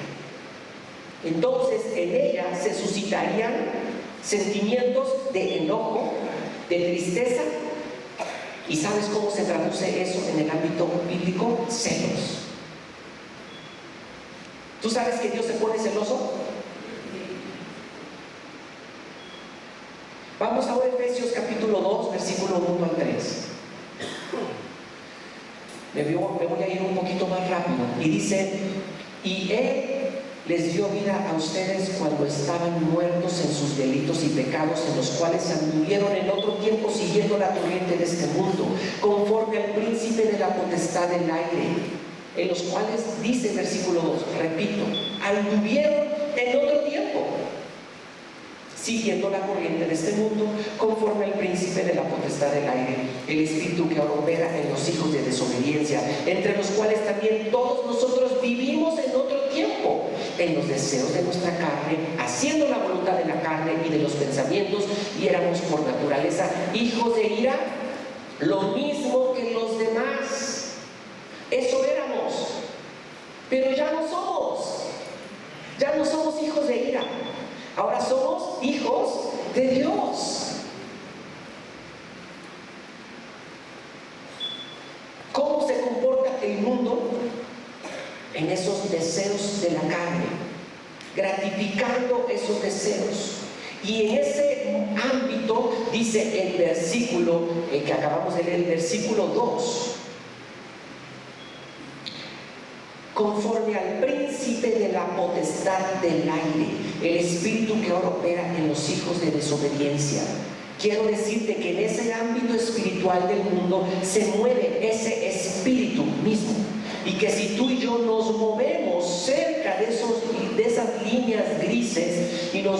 Entonces en ella se suscitarían sentimientos de enojo, de tristeza. ¿Y sabes cómo se traduce eso en el ámbito bíblico? Celos. ¿Tú sabes que Dios se pone celoso? Vamos ahora a Efesios capítulo 2, versículo 1 al 3. Me voy a ir un poquito más rápido. Y dice, y Él les dio vida a ustedes cuando estaban muertos en sus delitos y pecados, en los cuales anduvieron en otro tiempo siguiendo la corriente de este mundo, conforme al príncipe de la potestad del aire, en los cuales, dice el versículo 2, repito, anduvieron en otro tiempo siguiendo la corriente de este mundo, conforme al príncipe de la potestad del aire, el espíritu que ahora opera en los hijos de desobediencia, entre los cuales también todos nosotros vivimos en otro tiempo, en los deseos de nuestra carne, haciendo la voluntad de la carne y de los pensamientos, y éramos por naturaleza hijos de ira, lo mismo que los demás. Eso éramos, pero ya no somos hijos de ira. Ahora somos hijos de Dios. ¿Cómo se comporta el mundo en esos deseos de la carne? Gratificando esos deseos. Y en ese ámbito dice el versículo que acabamos de leer, el versículo 2. Conforme al príncipe de la potestad del aire, el espíritu que ahora opera en los hijos de desobediencia. Quiero decirte que en ese ámbito espiritual del mundo se mueve ese espíritu mismo, y que si tú y yo nos movemos cerca de esas líneas grises y nos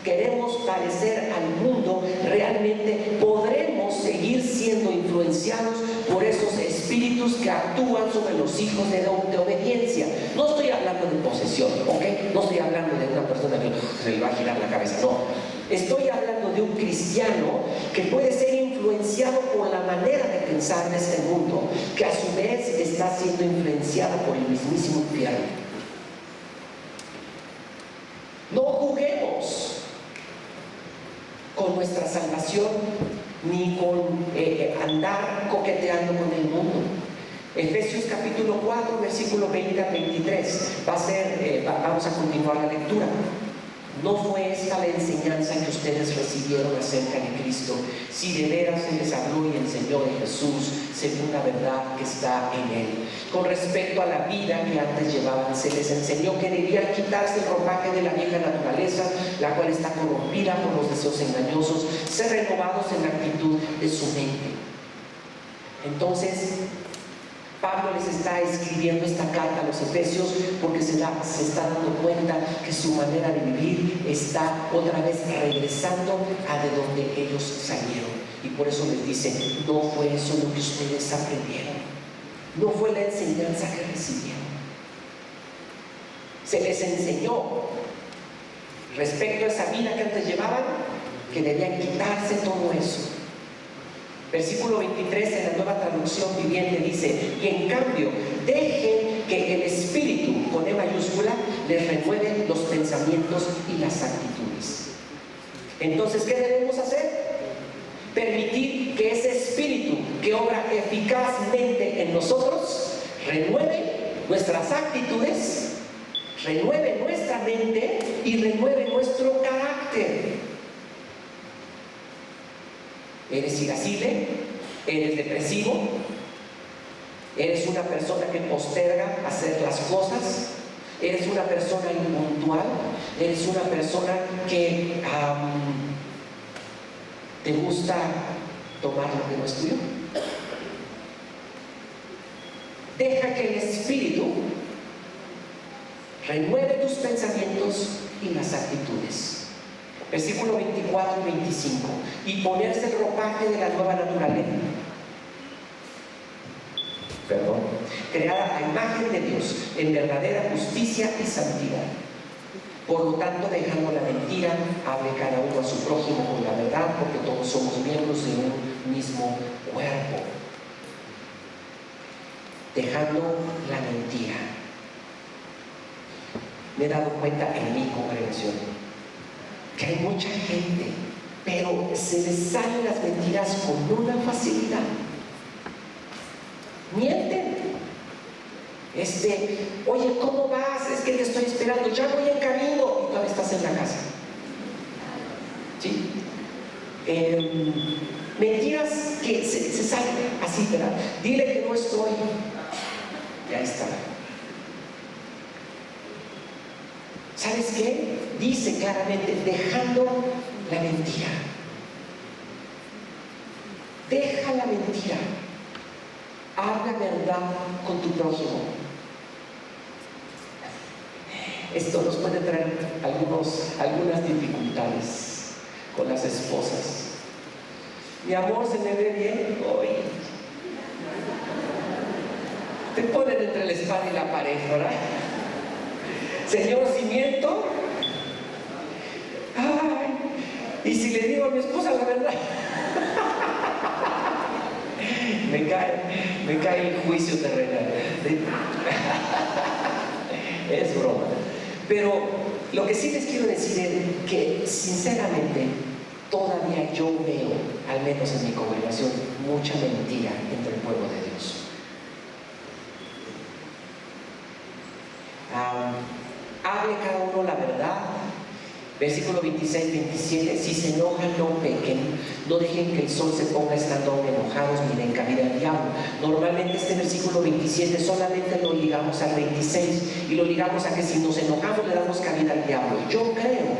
queremos parecer al mundo, realmente podremos seguir siendo influenciados por esos espíritus que actúan sobre los hijos de obediencia. No estoy hablando de posesión, ¿ok? No estoy hablando de una persona que se le va a girar la cabeza, no. Estoy hablando de un cristiano que puede ser influenciado por la manera de pensar de este mundo, que a su vez está siendo influenciado por el mismísimo infierno. No juguemos con nuestra salvación, ni con andar coqueteando con el mundo. Efesios capítulo 4, versículo 20 al 23. Vamos a continuar la lectura. ¿No fue esta la enseñanza que ustedes recibieron acerca de Cristo? Si de veras se les habló y enseñó de Jesús, según la verdad que está en Él. Con respecto a la vida que antes llevaban, se les enseñó que debían quitarse el ropaje de la vieja naturaleza, la cual está corrompida por los deseos engañosos, ser renovados en la actitud de su mente. Entonces, Pablo les está escribiendo esta carta a los Efesios porque se está dando cuenta que su manera de vivir está otra vez regresando a de donde ellos salieron. Y por eso les dice, no fue eso lo que ustedes aprendieron, no fue la enseñanza que recibieron. Se les enseñó respecto a esa vida que antes llevaban, que debían quitarse todo eso. Versículo 23 en la Nueva Traducción Viviente dice, y en cambio, dejen que el Espíritu, con E mayúscula, les renueve los pensamientos y las actitudes. Entonces, ¿qué debemos hacer? Permitir que ese Espíritu que obra eficazmente en nosotros renueve nuestras actitudes, renueve nuestra mente y renueve nuestro carácter. ¿Eres irascible? ¿Eres depresivo? ¿Eres una persona que posterga hacer las cosas? ¿Eres una persona impuntual? ¿Eres una persona que te gusta tomar lo que no es tuyo? Deja que el Espíritu renueve tus pensamientos y las actitudes. Versículo 24 y 25. Y ponerse el ropaje de la nueva naturaleza, creada a imagen de Dios, en verdadera justicia y santidad. Por lo tanto, dejando la mentira, hable cada uno a su prójimo con la verdad, porque todos somos miembros de un mismo cuerpo. Dejando la mentira. Me he dado cuenta en mi congregación que hay mucha gente, pero se les salen las mentiras con una facilidad. Mienten. Oye, ¿cómo vas? Es que te estoy esperando, ya voy en camino, y todavía estás en la casa. ¿Sí? Mentiras que se salen así, ¿verdad? Dile que no estoy. Ya está. ¿Sabes qué? Dice claramente, dejando la mentira. Deja la mentira. Habla verdad con tu prójimo. Esto nos puede traer algunas dificultades con las esposas. Mi amor, ¿se me ve bien hoy? Te ponen entre la espada y la pared, ¿verdad? Señor, si miento. Ay, y si le digo a mi esposa la verdad. Me cae el juicio terrenal. Es broma. Pero lo que sí les quiero decir es que sinceramente todavía yo veo, al menos en mi congregación, mucha mentira entre el pueblo de Dios. Hable cada uno la verdad. Versículo 26, 27, si se enojan no pequen, no dejen que el sol se ponga estando aún enojados, ni den cabida al diablo. Normalmente este versículo 27 solamente lo ligamos al 26 y lo ligamos a que si nos enojamos le damos cabida al diablo. Yo creo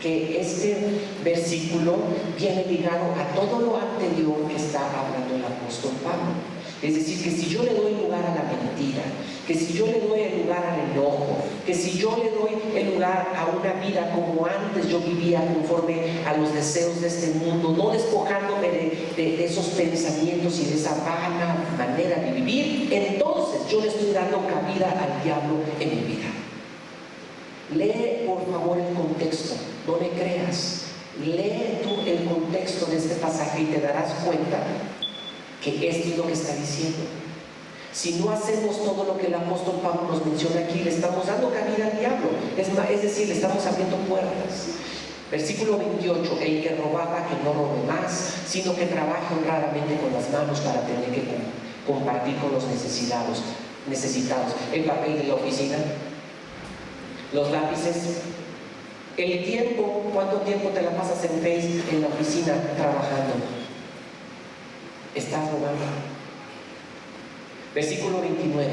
que este versículo viene ligado a todo lo anterior que está hablando el apóstol Pablo. Es decir, que si yo le doy lugar a la mentira, que si yo le doy el lugar al enojo, que si yo le doy el lugar a una vida como antes yo vivía conforme a los deseos de este mundo, no despojándome de esos pensamientos y de esa vana manera de vivir, entonces yo le estoy dando cabida al diablo en mi vida. Lee por favor el contexto, no me creas. Lee tú el contexto de este pasaje y te darás cuenta que esto es lo que está diciendo. Si no hacemos todo lo que el apóstol Pablo nos menciona aquí, le estamos dando cabida al diablo, es decir, le estamos abriendo puertas. Versículo 28, el que robaba, que no robe más, sino que trabaje honradamente con las manos para tener que compartir con los necesitados. El papel de la oficina, los lápices, el tiempo. ¿Cuánto tiempo te la pasas en Facebook, en la oficina, trabajando? Estás robando. Versículo 29,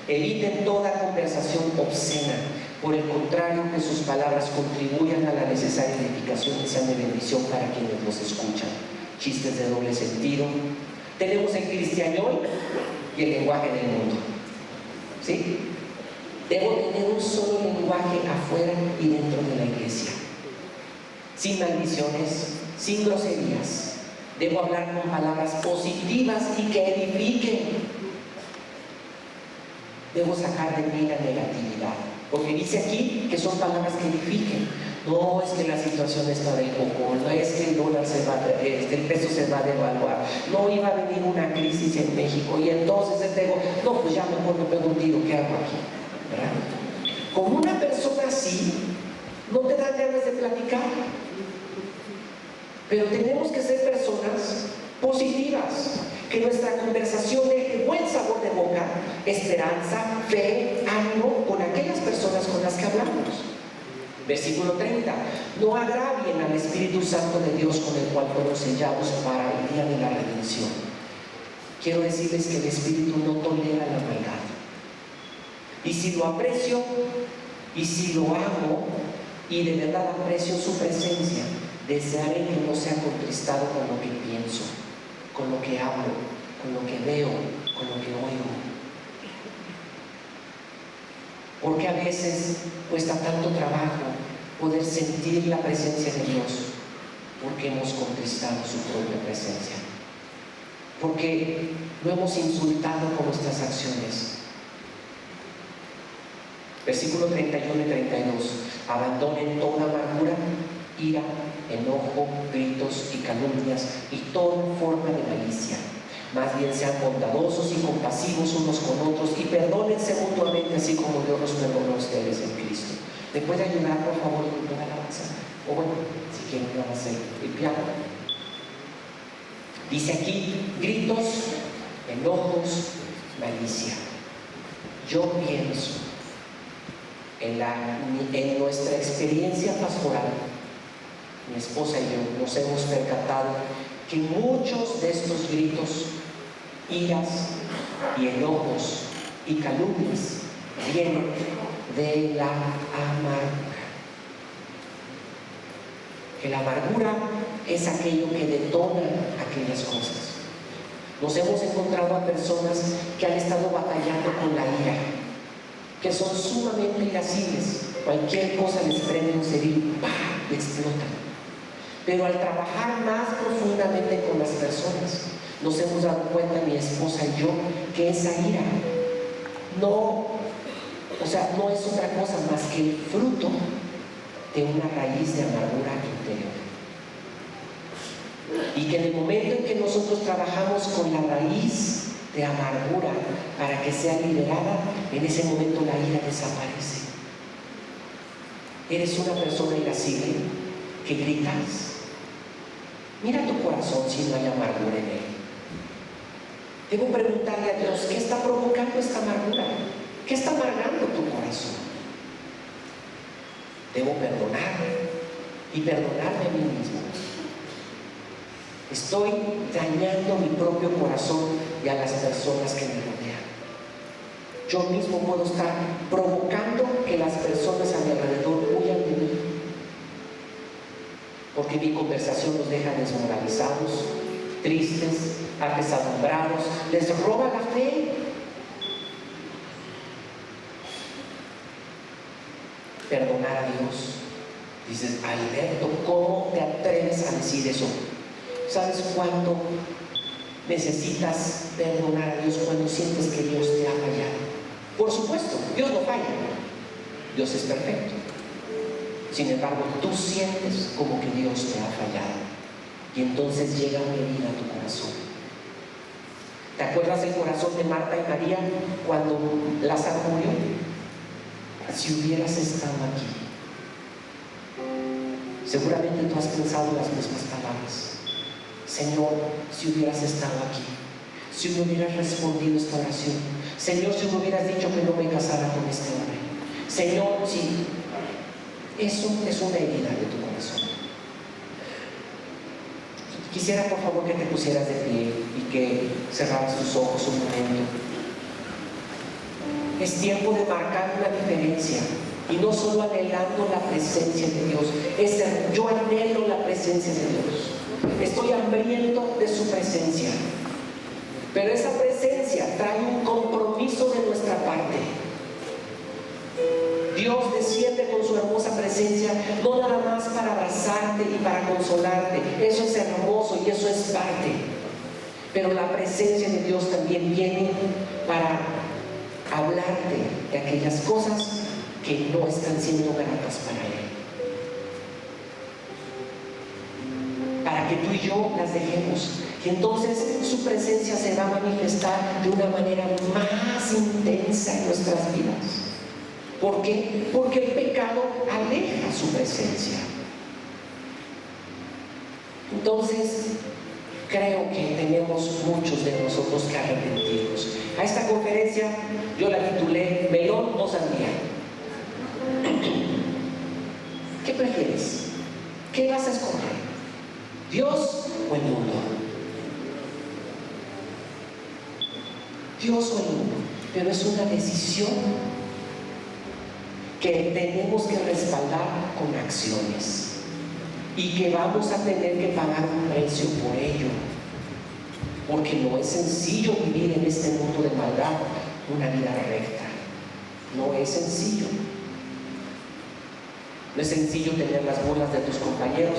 eviten toda conversación obscena, por el contrario, que sus palabras contribuyan a la necesaria edificación y sean de bendición para quienes los escuchan. Chistes de doble sentido. Tenemos el cristianol y el lenguaje del mundo, ¿sí? Debo tener un solo lenguaje afuera y dentro de la iglesia, sin maldiciones, sin groserías. Debo hablar con palabras positivas y que edifiquen. Debo sacar de mí la negatividad, porque dice aquí que son palabras que edifiquen. No es que la situación está del coco, no es que el dólar el peso se va a devaluar, no iba a venir una crisis en México y entonces no, pues ya mejor me pego un tiro, ¿qué hago aquí? ¿Verdad? Con una persona así no te dan ganas de platicar. Pero tenemos que ser personas positivas, que nuestra conversación deje buen sabor de boca, esperanza, fe, ánimo con aquellas personas con las que hablamos. Versículo 30, no agravien al Espíritu Santo de Dios con el cual fueron sellados para el día de la redención. Quiero decirles que el Espíritu no tolera la maldad. Y si lo aprecio, y si lo amo, y de verdad aprecio su presencia, desearé que no sea contristado con lo que pienso, con lo que hablo, con lo que veo, con lo que oigo. Porque a veces cuesta tanto trabajo poder sentir la presencia de Dios, porque hemos contristado su propia presencia, porque lo hemos insultado con nuestras acciones. Versículo 31 y 32, abandonen toda amargura, ira, enojo, gritos y calumnias y toda forma de malicia. Más bien sean bondadosos y compasivos unos con otros y perdónense mutuamente así como Dios los perdonó a ustedes en Cristo. ¿Me puede ayudar por favor con toda la alabanza? O bueno, si quieren nada más el piano. Dice aquí, gritos, enojos, malicia. Yo pienso en nuestra experiencia pastoral, mi esposa y yo nos hemos percatado que muchos de estos gritos, iras y enojos y calumnias vienen de la amargura. que la amargura es aquello que detona aquellas cosas. Nos hemos encontrado a personas que han estado batallando con la ira, que son sumamente irascibles. Cualquier cosa les prende un cerillo, ¡pah!, y explotan. Pero al trabajar más profundamente con las personas, nos hemos dado cuenta, mi esposa y yo, que esa ira no es otra cosa más que el fruto de una raíz de amargura interior. Y que en el momento en que nosotros trabajamos con la raíz de amargura para que sea liberada, en ese momento la ira desaparece. Eres una persona irascible que gritas. Mira tu corazón si no hay amargura en él. Debo preguntarle a Dios, ¿qué está provocando esta amargura? ¿Qué está amargando tu corazón? Debo perdonar y perdonarme a mí mismo. Estoy dañando mi propio corazón y a las personas que me rodean. Yo mismo puedo estar provocando que las personas a mi alrededor huyan de mí, porque mi conversación los deja desmoralizados, tristes, apesadumbrados, les roba la fe. Perdonar a Dios. Dices, Alberto, ¿cómo te atreves a decir eso? ¿Sabes cuándo necesitas perdonar a Dios? Cuando sientes que Dios te ha fallado. Por supuesto, Dios no falla, Dios es perfecto. Sin embargo, tú sientes como que Dios te ha fallado, y entonces llega una herida a tu corazón. ¿Te acuerdas del corazón de Marta y María cuando Lázaro murió? Si hubieras estado aquí, seguramente tú has pensado las mismas palabras. Señor, si hubieras estado aquí, si me hubieras respondido esta oración, Señor, si me hubieras dicho que no me casara con este hombre, Señor, si eso es una herida de tu corazón. Quisiera por favor que te pusieras de pie y que cerraras tus ojos un momento. Es tiempo de marcar una diferencia, y no solo anhelando la presencia de Dios. Yo anhelo la presencia de Dios. Estoy hambriento de su presencia. Pero esa presencia trae un compromiso de nuestra parte. Dios desciende con su hermosa presencia, no nada más para abrazarte y para consolarte. Eso es hermoso y eso es parte. Pero la presencia de Dios también viene para hablarte de aquellas cosas que no están siendo gratas para Él, para que tú y yo las dejemos, y entonces su presencia se va a manifestar de una manera más intensa en nuestras vidas. ¿Por qué? Porque el pecado aleja su presencia. Entonces creo que tenemos muchos de nosotros que arrepentirnos. A esta conferencia yo la titulé Melón o Sandía. ¿Qué prefieres? ¿Qué vas a escoger? ¿Dios o el mundo? Dios o el mundo. Pero es una decisión que tenemos que respaldar con acciones, y que vamos a tener que pagar un precio por ello, porque no es sencillo vivir en este mundo de maldad una vida recta. No es sencillo. No es sencillo tener las burlas de tus compañeros.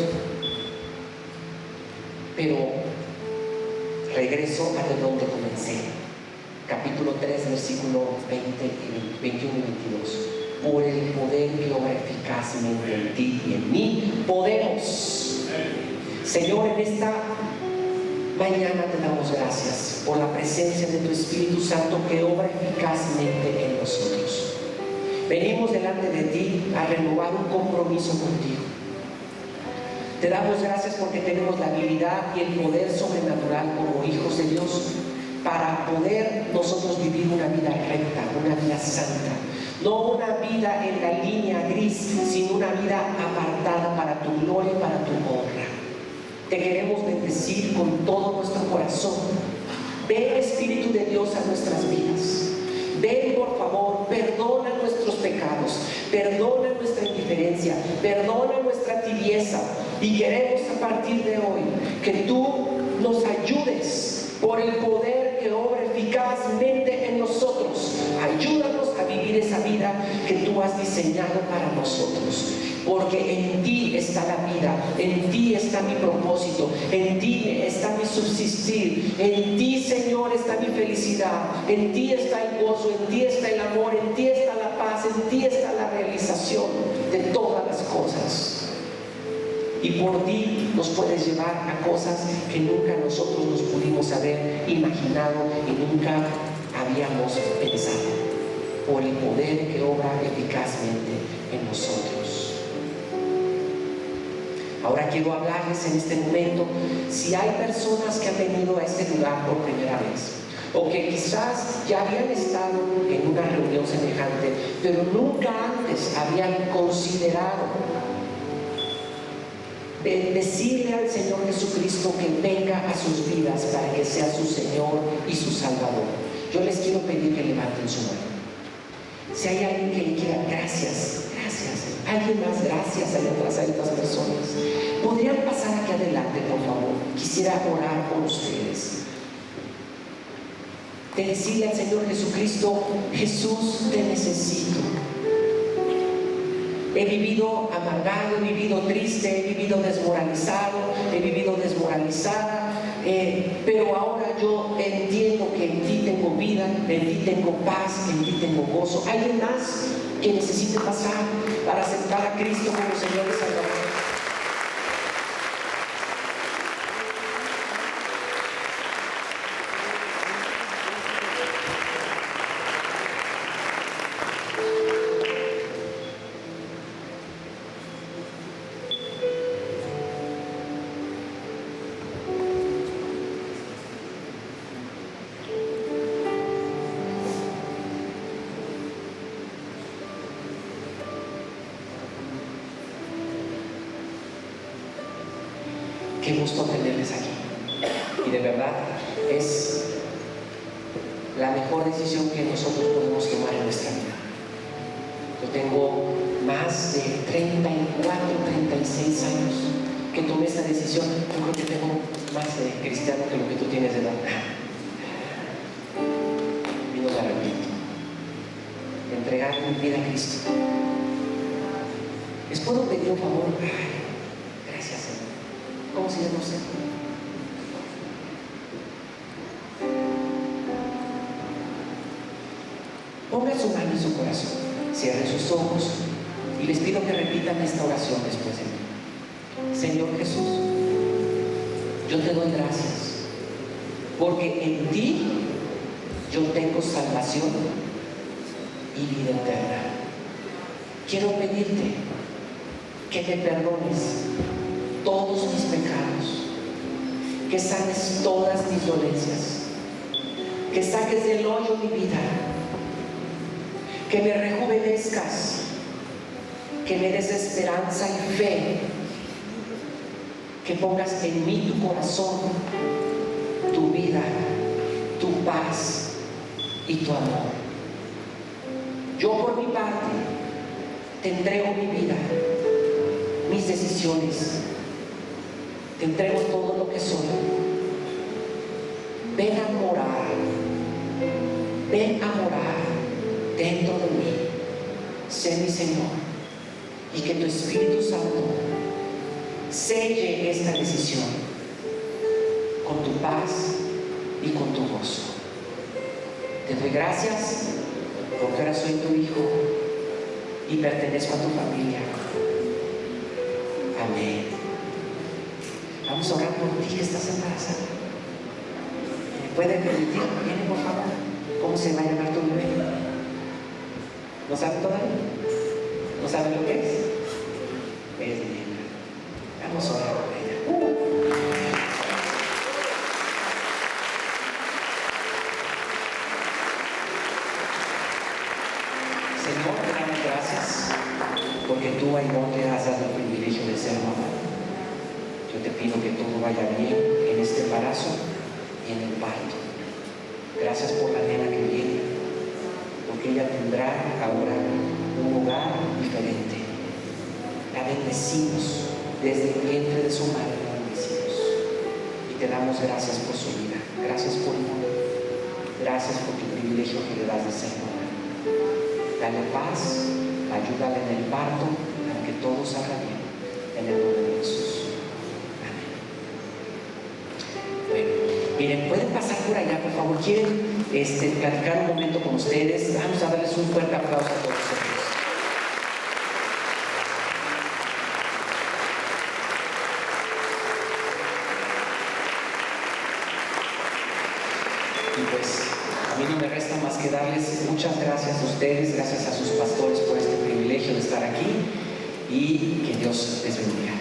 Pero regreso a de donde comencé. Capítulo 3, versículo 20, 21 y 22. Por el poder que obra eficazmente en ti y en mí, podemos. Señor, en esta mañana te damos gracias por la presencia de tu Espíritu Santo que obra eficazmente en nosotros. Venimos delante de ti a renovar un compromiso contigo. Te damos gracias porque tenemos la habilidad y el poder sobrenatural como hijos de Dios para poder nosotros vivir una vida recta, una vida santa. No una vida en la línea gris, sino una vida apartada para tu gloria y para tu honra. Te queremos bendecir con todo nuestro corazón. Ven, Espíritu de Dios, a nuestras vidas. Ven, por favor, perdona nuestros pecados, perdona nuestra indiferencia, perdona nuestra nuestra tibieza y queremos a partir de hoy que tú nos ayudes por el poder que obra eficazmente en nosotros. Ayúdanos a vivir esa vida que tú has diseñado para nosotros. Porque en ti está la vida, en ti está mi propósito, en ti está mi subsistir, en ti, Señor, está mi felicidad, en ti está el gozo, en ti está el amor, en ti está la paz, en ti está la realización de todas las cosas. Y por ti nos puedes llevar a cosas que nunca nosotros nos pudimos haber imaginado y nunca habíamos pensado, por el poder que obra eficazmente en nosotros. Ahora quiero hablarles en este momento, si hay personas que han venido a este lugar por primera vez, o que quizás ya habían estado en una reunión semejante, pero nunca antes habían considerado decirle al Señor Jesucristo que venga a sus vidas para que sea su Señor y su Salvador. Yo les quiero pedir que levanten su mano. Si hay alguien que le quiera, gracias. Alguien más, gracias. Allá atrás hay otras personas. ¿Podrían pasar aquí adelante, por favor? Quisiera orar por ustedes. De decirle al Señor Jesucristo: Jesús, te necesito. He vivido amargado, he vivido triste, he vivido desmoralizado, he vivido desmoralizada, pero ahora yo entiendo que en ti tengo vida, en ti tengo paz, en ti tengo gozo. ¿Alguien más que necesite pasar para aceptar a Cristo como Señor y Salvador? Qué gusto tenerles aquí. Y de verdad es la mejor decisión que nosotros podemos tomar en nuestra vida. Yo tengo más de 34, 36 años que tomé esta decisión. Yo creo que tengo más de cristiano que lo que tú tienes de edad. Y no me arrepiento de entregar mi vida a Cristo. ¿Les puedo pedir un favor? Gracias, Señor. ¿Cómo se llama usted? Ponga su mano en su corazón, cierre sus ojos y les pido que repitan esta oración después de mí. Señor Jesús, yo te doy gracias porque en ti yo tengo salvación y vida eterna. Quiero pedirte que me perdones todos mis pecados, que sanes todas mis dolencias, que saques del hoyo mi vida, que me rejuvenezcas, que me des esperanza y fe, que pongas en mí tu corazón, tu vida, tu paz y tu amor. Yo por mi parte te entrego mi vida, mis decisiones, te entrego todo lo que soy. Ven a morar dentro de mí. Sé mi Señor y que tu Espíritu Santo selle esta decisión con tu paz y con tu gozo. Te doy gracias porque ahora soy tu hijo y pertenezco a tu familia. Amén. Vamos a orar por ti que estás embarazada. ¿Me pueden permitir? Vienen, por favor. ¿Cómo se va a llamar tu bebé? ¿No saben todavía? ¿No saben lo que es? Es nena. Vamos a orar por ella. Señor, te damos gracias porque tú, ay, no te has dado el privilegio de ser mamá. Yo te pido que todo vaya bien en este embarazo y en el parto. Gracias por la nena que viene, porque ella tendrá ahora un hogar diferente. La bendecimos desde el vientre de su madre, la bendecimos. Y te damos gracias por su vida. Gracias por el amor. Gracias por tu privilegio que le das de ser mamá. Dale paz, ayúdale en el parto, para que todo salga bien. En el nombre de Jesús. Amén. Bueno, miren, pueden pasar por allá, por favor. ¿Quieren platicar un momento con ustedes? Vamos a darles un fuerte aplauso a todos ustedes. Y pues a mí no me resta más que darles muchas gracias a ustedes, gracias a sus pastores por este privilegio de estar aquí, y que Dios les bendiga.